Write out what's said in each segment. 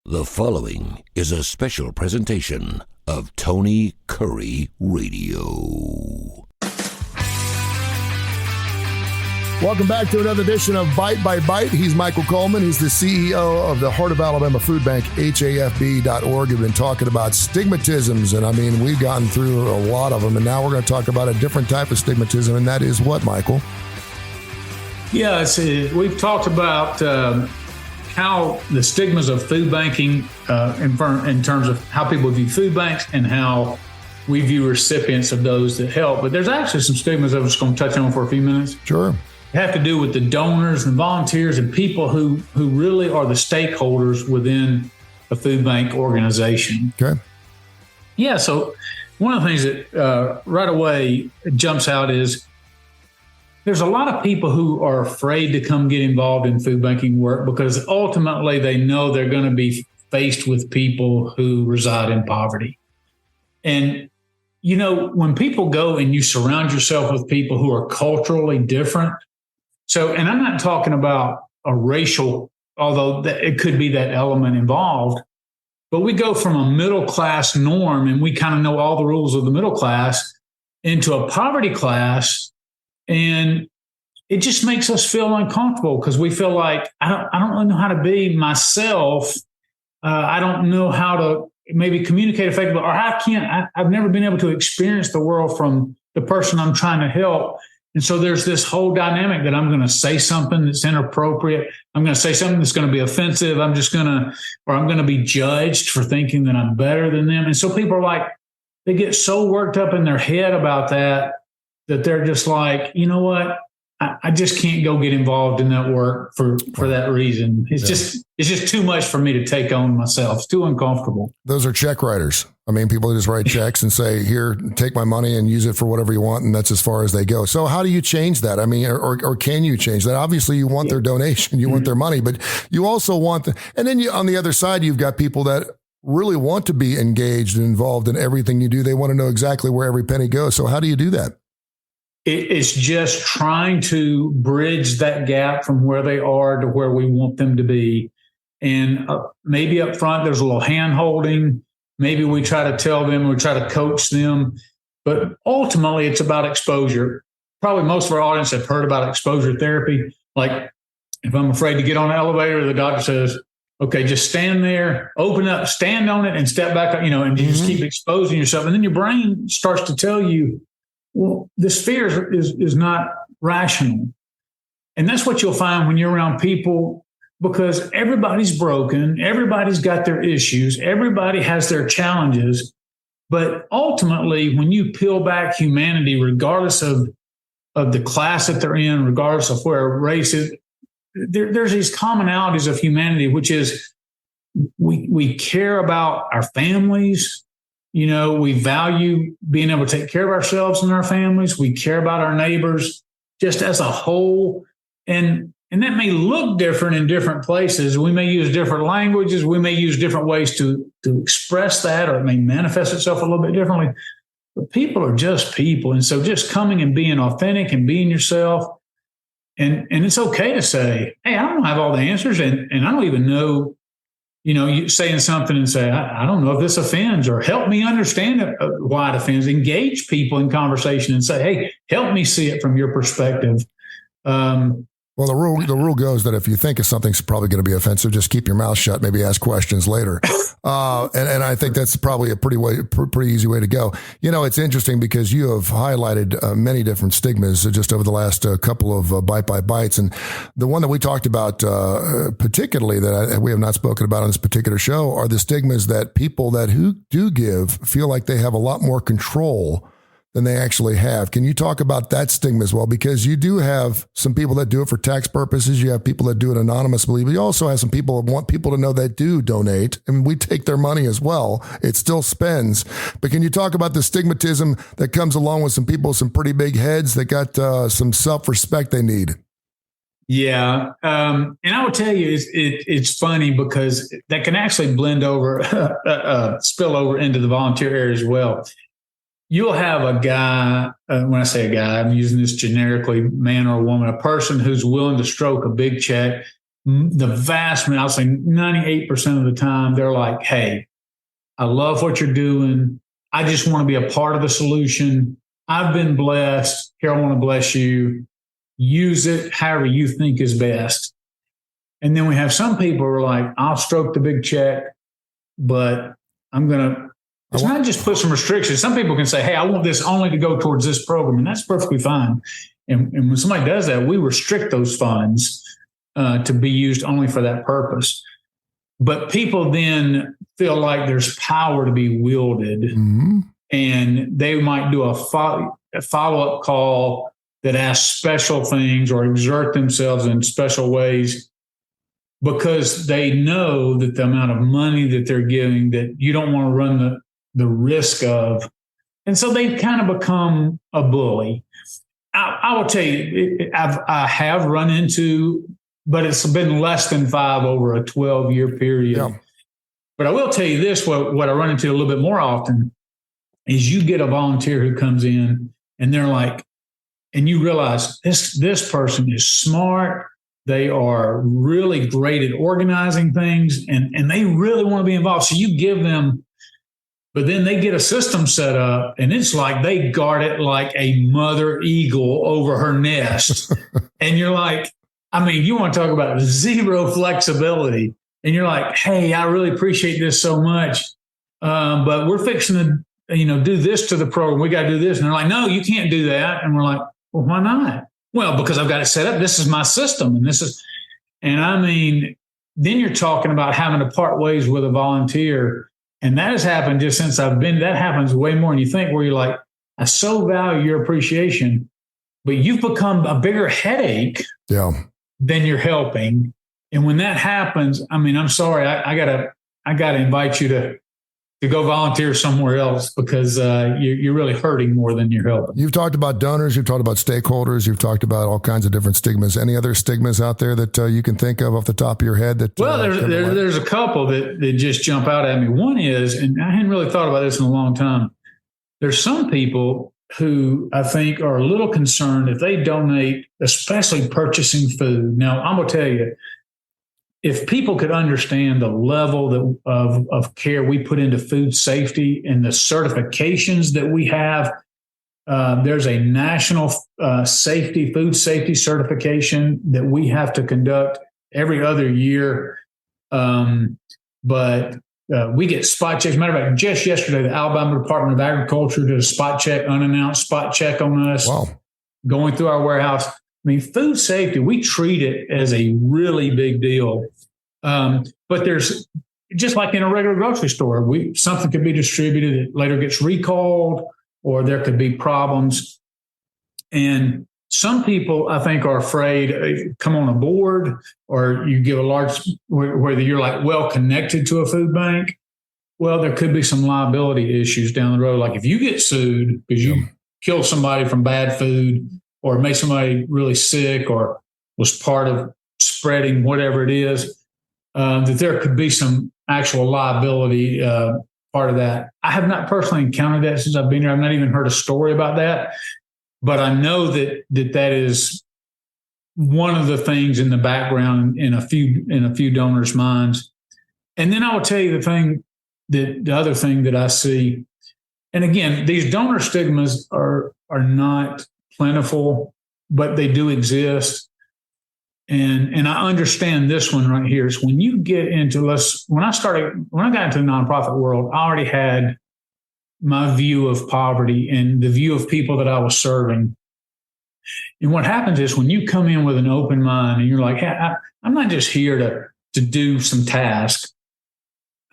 The following is a special presentation of Tony Kurre Radio. Welcome back to another edition of Bite by Bite. He's Michael Coleman. He's the CEO of the Heart of Alabama Food Bank, HAFB.org. We've been talking about stigmatisms, and I mean, we've gotten through a lot of them, and now we're going to talk about a different type of stigmatism, and that is what, Michael? Yeah, we've talked about how the stigmas of food banking in terms of how people view food banks and how we view recipients of those that help. But there's actually some stigmas I'm just going to touch on for a few minutes. Sure. It have to do with the donors and volunteers and people who really are the stakeholders within a food bank organization. Okay. Yeah, so one of the things that right away jumps out is there's a lot of people who are afraid to come get involved in food banking work because ultimately they know they're going to be faced with people who reside in poverty. And, you know, when people go and you surround yourself with people who are culturally different. So, and I'm not talking about a racial, although it could be that element involved, but we go from a middle class norm and we kind of know all the rules of the middle class into a poverty class. And it just makes us feel uncomfortable because we feel like I don't really know how to be myself. I don't know how to maybe communicate effectively, or I've never been able to experience the world from the person I'm trying to help. And so there's this whole dynamic that I'm going to say something that's inappropriate. I'm going to say something that's going to be offensive. I'm going to be judged for thinking that I'm better than them. And so people are like, they get so worked up in their head about that they're just like, you know what? I just can't go get involved in that work for that reason. It's just too much for me to take on myself. It's too uncomfortable. Those are check writers. I mean, people just write checks and say, here, take my money and use it for whatever you want. And that's as far as they go. So how do you change that? I mean, or can you change that? Obviously you want their donation, you want their money, but you also want and then on the other side, you've got people that really want to be engaged and involved in everything you do. They want to know exactly where every penny goes. So how do you do that? It's just trying to bridge that gap from where they are to where we want them to be. And maybe up front, there's a little hand holding. Maybe we try to tell them, we try to coach them. But ultimately, it's about exposure. Probably most of our audience have heard about exposure therapy. Like if I'm afraid to get on an elevator, the doctor says, okay, just stand there, open up, stand on it and step back, and you just keep exposing yourself. And then your brain starts to tell you, well, this fear is not rational. And that's what you'll find when you're around people, because everybody's broken. Everybody's got their issues. Everybody has their challenges. But ultimately, when you peel back humanity, regardless of the class that they're in, regardless of where race is, there's these commonalities of humanity, which is we care about our families. We value being able to take care of ourselves and our families. We care about our neighbors just as a whole. And that may look different in different places. We may use different languages. We may use different ways to express that, or it may manifest itself a little bit differently. But people are just people. And so just coming and being authentic and being yourself. And it's okay to say, hey, I don't have all the answers. And I don't even know, you saying something and say, I don't know if this offends, or help me understand why it offends. Engage people in conversation and say, hey, help me see it from your perspective. Well, the rule goes that if you think something's probably going to be offensive, just keep your mouth shut, maybe ask questions later. And I think that's probably a pretty easy way to go. It's interesting because you have highlighted many different stigmas just over the last couple of Bite by Bites. And the one that we talked about particularly that we have not spoken about on this particular show are the stigmas that people who do give feel like they have a lot more control than they actually have. Can you talk about that stigma as well? Because you do have some people that do it for tax purposes. You have people that do it anonymously, but you also have some people that want people to know that do donate, and we take their money as well. It still spends. But can you talk about the stigmatism that comes along with some people with some pretty big heads that got some self-respect they need? Yeah. And I would tell you, it's funny because that can actually blend over, spill over into the volunteer area as well. You'll have a guy, when I say a guy, I'm using this generically, man or woman, a person who's willing to stroke a big check the vast, I'll say 98% of the time, they're like, hey, I love what you're doing. I just want to be a part of the solution. I've been blessed. Here, I want to bless you. Use it however you think is best. And then we have some people who are like, I'll stroke the big check, but I'm going to, it's not just put some restrictions. Some people can say, hey, I want this only to go towards this program, and that's perfectly fine. And when somebody does that, we restrict those funds to be used only for that purpose. But people then feel like there's power to be wielded, mm-hmm. and they might do a follow-up call that asks special things or exert themselves in special ways because they know that the amount of money that they're giving that you don't want to run the risk of. And so they've kind of become a bully. I will tell you, I have run into, but it's been less than 5 over a 12-year period. Yeah. But I will tell you this, what I run into a little bit more often is you get a volunteer who comes in and they're like, and you realize this person is smart. They are really great at organizing things and they really want to be involved. So you give them, but then they get a system set up and it's like they guard it like a mother eagle over her nest. And you're like, you want to talk about zero flexibility. And you're like, hey, I really appreciate this so much. But we're fixing to, do this to the program. We got to do this. And they're like, no, you can't do that. And we're like, well, why not? Well, because I've got it set up. This is my system. And then you're talking about having to part ways with a volunteer. And that has happened just since I've been, that happens way more than you think, where you're like, I so value your appreciation, but you've become a bigger headache than you're helping. And when that happens, I'm sorry, I gotta invite you to go volunteer somewhere else because you're really hurting more than you're helping. You've talked about donors, you've talked about stakeholders, you've talked about all kinds of different stigmas. Any other stigmas out there that you can think of off the top of your head? There's a couple that just jump out at me. One is, and I hadn't really thought about this in a long time, there's some people who I think are a little concerned if they donate, especially purchasing food. Now, I'm going to tell you, if people could understand the level of care we put into food safety and the certifications that we have, there's a national food safety certification that we have to conduct every other year. But we get spot checks. Matter of fact, just yesterday, the Alabama Department of Agriculture did a spot check, unannounced spot check on us. Wow. Going through our warehouse. Food safety, we treat it as a really big deal. But there's, just like in a regular grocery store, something could be distributed that later gets recalled, or there could be problems. And some people, I think, are afraid, come on a board, or you give a large, whether you're like well connected to a food bank. Well, there could be some liability issues down the road. Like if you get sued because you killed somebody from bad food, or made somebody really sick, or was part of spreading whatever it is, that there could be some actual liability part of that. I have not personally encountered that since I've been here. I've not even heard a story about that, but I know that is one of the things in the background in a few donors' minds. And then I will tell you the other thing that I see, and again, these donor stigmas are not plentiful, but they do exist. And I understand this one right here is when you get into, when I got into the nonprofit world, I already had my view of poverty and the view of people that I was serving. And what happens is when you come in with an open mind and you're like, hey, I'm not just here to do some task.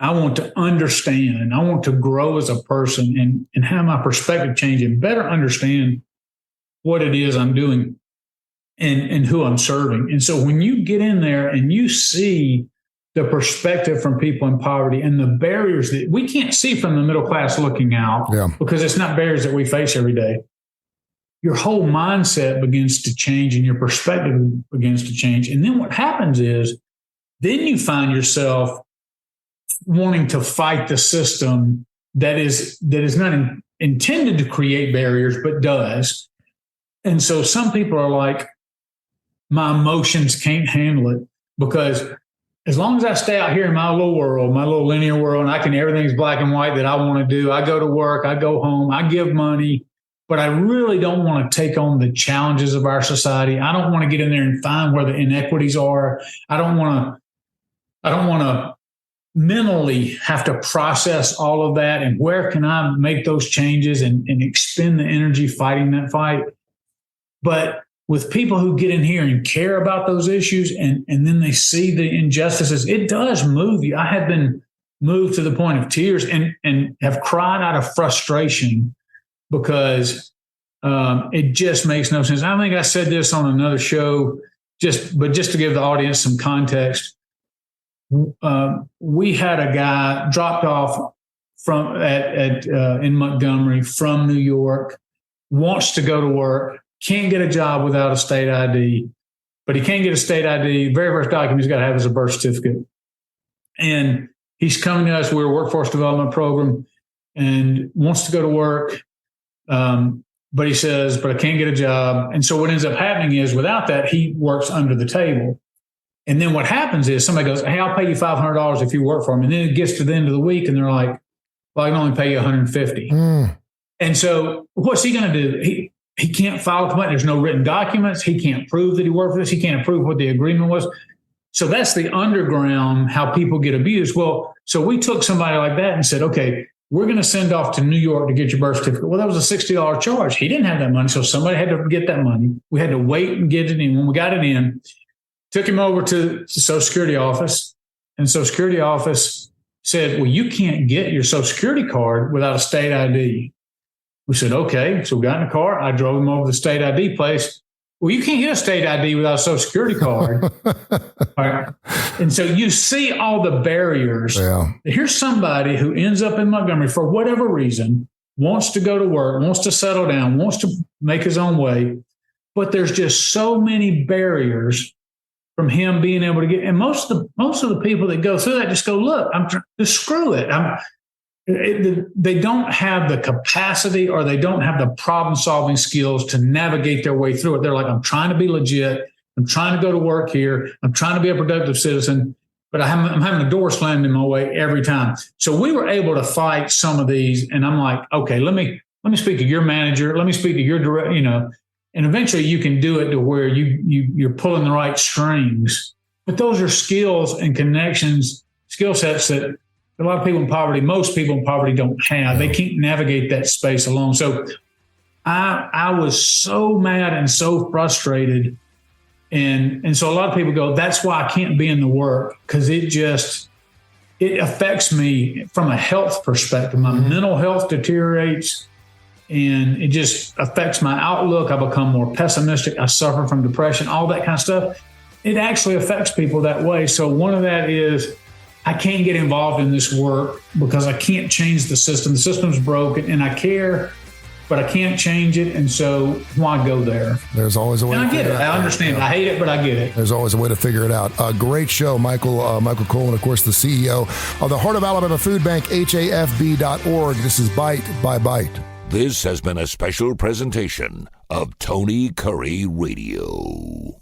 I want to understand. I want to grow as a person and have my perspective change and better understand what it is I'm doing and who I'm serving. And so when you get in there and you see the perspective from people in poverty and the barriers that we can't see from the middle class looking out, because it's not barriers that we face every day, your whole mindset begins to change and your perspective begins to change. And then what happens is then you find yourself wanting to fight the system that is not intended to create barriers, but does. And so some people are like, my emotions can't handle it. because as long as I stay out here in my little world, my little linear world, and everything's black and white that I want to do. I go to work, I go home, I give money, but I really don't want to take on the challenges of our society. I don't want to get in there and find where the inequities are. I don't want to mentally have to process all of that. And where can I make those changes and expend the energy fighting that fight? But with people who get in here and care about those issues and then they see the injustices, it does move you. I have been moved to the point of tears and have cried out of frustration because it just makes no sense. I think I said this on another show, but just to give the audience some context. We had a guy dropped off in Montgomery from New York, wants to go to work, can't get a job without a state ID, but he can't get a state ID. The very first document he's got to have is a birth certificate. And he's coming to us. We're a workforce development program and wants to go to work. But he says, but I can't get a job. And so what ends up happening is without that, he works under the table. And then what happens is somebody goes, hey, I'll pay you $500 if you work for him. And then it gets to the end of the week and they're like, well, I can only pay you $150. And so what's he going to do? He can't file a complaint. There's no written documents. He can't prove that he worked for this. He can't prove what the agreement was. So that's the underground, how people get abused. Well, so we took somebody like that and said, okay, we're going to send off to New York to get your birth certificate. Well, that was a $60 charge. He didn't have that money. So somebody had to get that money. We had to wait and get it in. When we got it in, took him over to the Social Security office, and Social Security office said, well, you can't get your Social Security card without a state ID. We said, okay. So we got in the car. I drove him over to the state ID place. Well, you can't get a state ID without a Social Security card. All right. And so you see all the barriers. Yeah. Here's somebody who ends up in Montgomery for whatever reason, wants to go to work, wants to settle down, wants to make his own way. But there's just so many barriers from him being able to get. And most of the people that go through that just go, look, just screw it. They don't have the capacity or they don't have the problem solving skills to navigate their way through it. They're like, I'm trying to be legit. I'm trying to go to work here. I'm trying to be a productive citizen, but I'm having a door slammed in my way every time. So we were able to fight some of these. And I'm like, okay, let me speak to your manager. Let me speak to your direct, and eventually you can do it to where you're pulling the right strings. But those are skills and connections, skill sets that a lot of people in poverty, most people in poverty don't have. They can't navigate that space alone. So I was so mad and so frustrated. And so a lot of people go, that's why I can't be in the work, because it affects me from a health perspective. My mental health deteriorates and it just affects my outlook. I become more pessimistic. I suffer from depression, all that kind of stuff. It actually affects people that way. So one of that is, I can't get involved in this work because I can't change the system. The system's broken and I care, but I can't change it. And so why go there? There's always a way. And I get it. I understand. I hate it, but I get it. There's always a way to figure it out. Great show, Michael Coleman, of course, the CEO of the Heart of Alabama Food Bank, HAFB.org. This is Bite by Bite. This has been a special presentation of Tony Curry Radio.